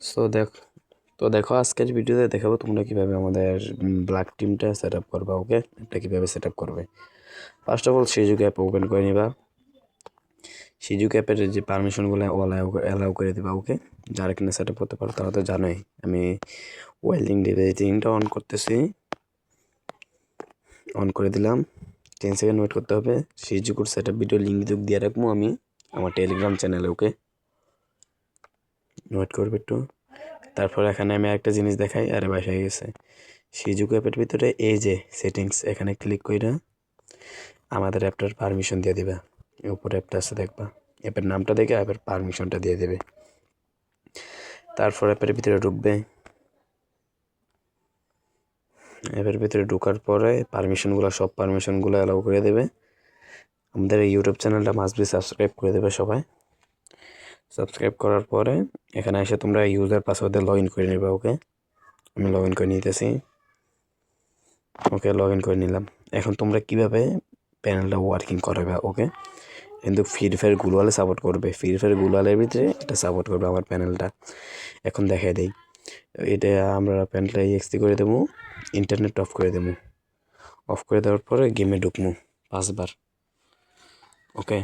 So দেখ তো দেখো আজকের ভিডিওতে দেখাবো তোমরা কিভাবে আমাদের ব্ল্যাক টিমটা সেট আপ করবা। ওকে, এটা কিভাবে সেট আপ করবে। ফার্স্ট অফ অল সিজুক অ্যাপ ওপেন করে নিবা। সিজুক অ্যাপের যে পারমিশনগুলো অ্যালাউ করে দিবা। ওকে, যারা কিনা সেট আপ করতে পারো তারা তো জানোই। আমি ওয়েল্ডিং ডিভাইসিংটা অন করতেছি, অন করে দিলাম। 10 সেকেন্ড ওয়েট করতে হবে। সিজুকুর সেট আপ ভিডিও লিঙ্ক দিয়ে রাখবো আমি আমার টেলিগ্রাম চ্যানেলে। ওকে, ওয়েট করবে একটু। তারপর এখানে আমি একটা জিনিস দেখাই, আরে বাসা হয়ে গেছে। সিজুক অ্যাপের ভিতরে এই যে সেটিংস, এখানে ক্লিক কইরা আমাদের অ্যাপটার পারমিশন দিয়ে দিবা। উপরে অ্যাপটা আছে দেখবা, অ্যাপের নামটা দেখে অ্যাপের পারমিশনটা দিয়ে দেবে। তারপর অ্যাপের ভিতরে ঢুকবে। অ্যাপের ভিতরে ঢোকার পরে সব পারমিশনগুলো অ্যালাউ করে দেবে। আমাদের এই ইউটিউব চ্যানেলটা মাস্ট বি সাবস্ক্রাইব করে দেবে সবাই। সাবস্ক্রাইব করার পরে এখানে এসে তোমরা ইউজার পাসওয়ার্ড দিয়ে লগ ইন করে নেবে। ওকে, আমি লগ ইন করে নিতেছি। ওকে, লগ ইন করে নিলাম। এখন তোমরা কিভাবে প্যানেলটা ওয়ার্কিং করবে। ওকে, কিন্তু ফ্রি ফায়ার গ্লোবালে সাপোর্ট করবে, ফ্রি ফায়ার গ্লোবালের ভিতরে এটা সাপোর্ট করবে আমার প্যানেলটা। এখন দেখাই দেই। এটা আমরা প্যানেলটা এক্সটি করে দেবো, ইন্টারনেট অফ করে দেবো। অফ করে দেওয়ার পরে গেমে ঢুকমু 5 বার। ওকে,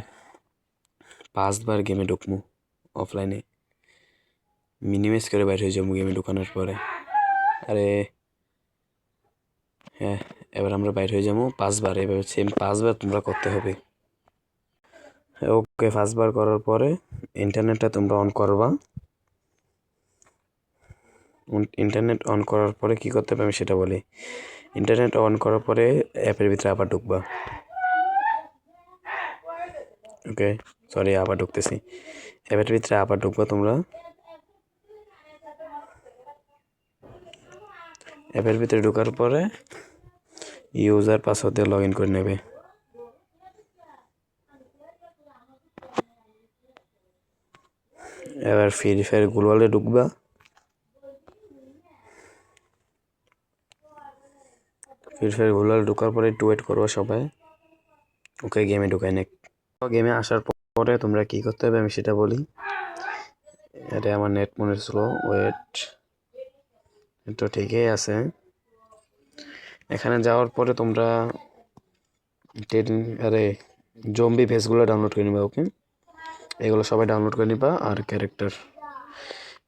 5 বার গেমে ঢুকমু অফলাইনে। মিনিমাইজ করে বাইর হয়ে যাবো গেমে ঢুকানোর পরে। আরে হ্যাঁ, এবার আমরা বাইর হয়ে যাবো 5 বার। এভাবে সেম 5 বার তোমরা করতে হবে। ওকে, 5 বার করার পরে ইন্টারনেটটা তোমরা অন করবা। ইন্টারনেট অন করার পরে কি করতে হবে আমি সেটা বলি। ইন্টারনেট অন করার পরে অ্যাপের ভিতরে আবার ঢুকবা। ওকে, সরি, আবার ঢুকতেছি। অ্যাপের ভিতরে আবার ঢুকবা তোমরা। অ্যাপের ভিতরে ঢোকার পরে ইউজার পাসওয়ার্ড দিয়ে লগ ইন করে নেবে। এবার ফ্রি ফায়ার গ্লোবালে ঢুকবা। ফ্রি ফায়ার গ্লোবালে ঢোকার পরে একটু ওয়েট করবা সবাই। ওকে, গেমে ঢুকাই নে। গেমে আসার পরে তোমরা কি করতে হবে আমি সেটা বলি। এটা আমার নেট মনে ছিল, ওয়েট, তো ঠিকই আছে। এখানে যাওয়ার পরে তোমরা আরে জম্বি ফেসগুলো ডাউনলোড করে নিবা। ওকে, এগুলো সবাই ডাউনলোড করে নিবা। আর ক্যারেক্টার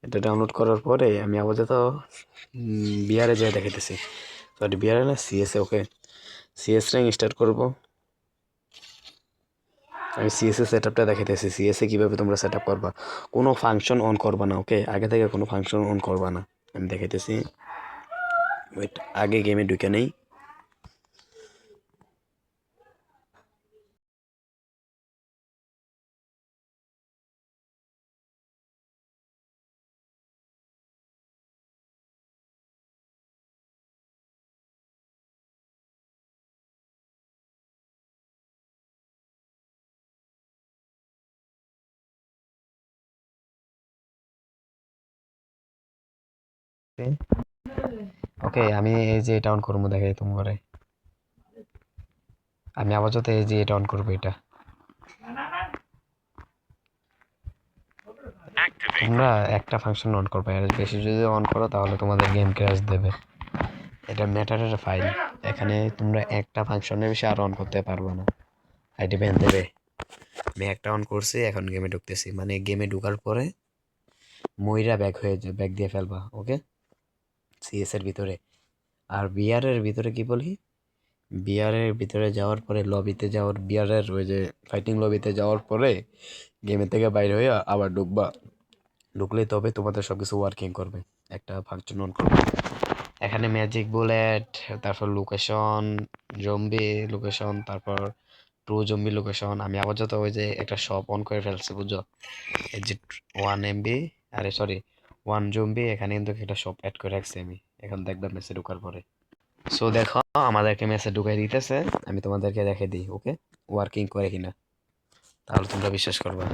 এটা ডাউনলোড করার পরে আমি আপাতত বিআরে যেয়ে দেখাইতেছি। সরি, বিআরে না, সিএসএ। ওকে, সিএস র্যাঙ্ক স্টার্ট করবো। আমি সিএসএ সেট আপটা দেখাইতেছি। সিএসএ কীভাবে তোমরা সেট আপ করবা, কোনো ফাংশন অন করবা না। ওকে, আগে থেকে কোনো ফাংশন অন করবা না, আমি দেখাইতেছি। ওয়েট, আগে গেমে ঢুকে নেই। ওকে, আমি এই যে এটা অন করবো, দেখাই তোমার। আমি আপাতত এই যে এটা অন করবো। এটা তোমরা একটা ফাংশন অন করবে, আর বেশি যদি অন করো তাহলে তোমাদের গেম ক্র্যাশ দেবে। এটা ম্যাটারের ফাইল। এখানে তোমরা একটা ফাংশনের বেশি আর অন করতে পারবে না, আইডি ব্যান দেবে। আমি একটা অন করছি, এখন গেমে ঢুকতেছি। মানে গেমে ঢুকার পরে মইরা ব্যাক দিয়ে ফেলবা। ওকে, সিএস এর ভিতরে। আর বিআর এর ভিতরে কি বলি, বিআর এর ভিতরে যাওয়ার পরে লবিতে যাওয়ার, বিআর এর ওই যে ফাইটিং লবিতে যাওয়ার পরে গেমের থেকে বাইরে হয়ে আবার ঢুকবা। ঢুকলে তবে তোমাদের সব কিছু ওয়ার্কিং করবে। একটা ফাংশন অন করবে। এখানে ম্যাজিক বুলেট, তারপর লোকেশন, জম্বি লোকেশন, তারপর ট্রু জম্বি লোকেশন। আমি আপাতত ওই যে একটা শপ অন করে ফেলছি, বুঝছো। এই যে 1 MB, আরে সরি 1 জম্বি, এখানে কিন্তু একটা শপ অ্যাড করে রাখছি আমি। এখন দেখবা মেসে ঢোকার পরে। সো দেখো, আমাদেরকে মেসে ঢুকাই দিতেছে। আমি তোমাদেরকে দেখে দিই। ওকে, ওয়ার্কিং করে কিনা, তাহলে তোমরা বিশ্বাস করবা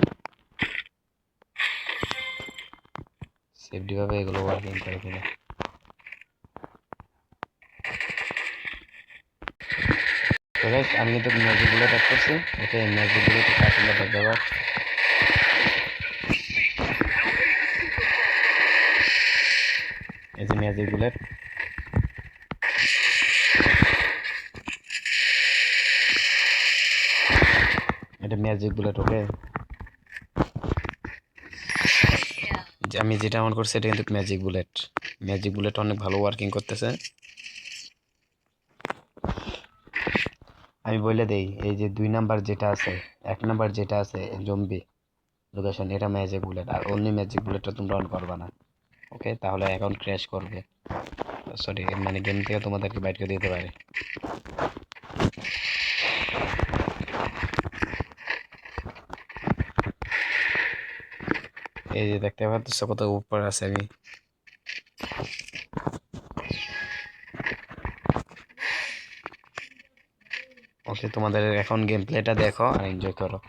সেফটি ভাবে এগুলো ওয়ার্কিং করে কিনা। তো গাইস, আমি কিন্তু ম্যাজিক বুলেট অ্যাড করছি। ওকে, ম্যাজিক বুলেট তোমরা দেখাবো। Magic bullet. এটা ম্যাজিক বুলেট। ওকে, আমি যেটা অন করছি এটা কিন্তু ম্যাজিক বুলেট। ম্যাজিক বুলেট অনেক ভালো ওয়ার্কিং করতেছে। আমি বলে দেই, এই যে 2 নাম্বার যেটা আছে, 1 নাম্বার যেটা আছে জম্বি লোকেশন, এটা ম্যাজিক বুলেট। আর অনলি ম্যাজিক বুলেটটা তোমরা অন করবা না। ওকে, তাহলে অ্যাকাউন্ট ক্র্যাশ করবে, সরি মানে গেম থেকে তোমাদেরকে বাইর করে দিতে পারে। এই যে দেখতে পাচ্ছ কত উপর আছে আমি। ওকে, তোমাদের এখন গেম প্লেটা দেখো আর এনজয় করো।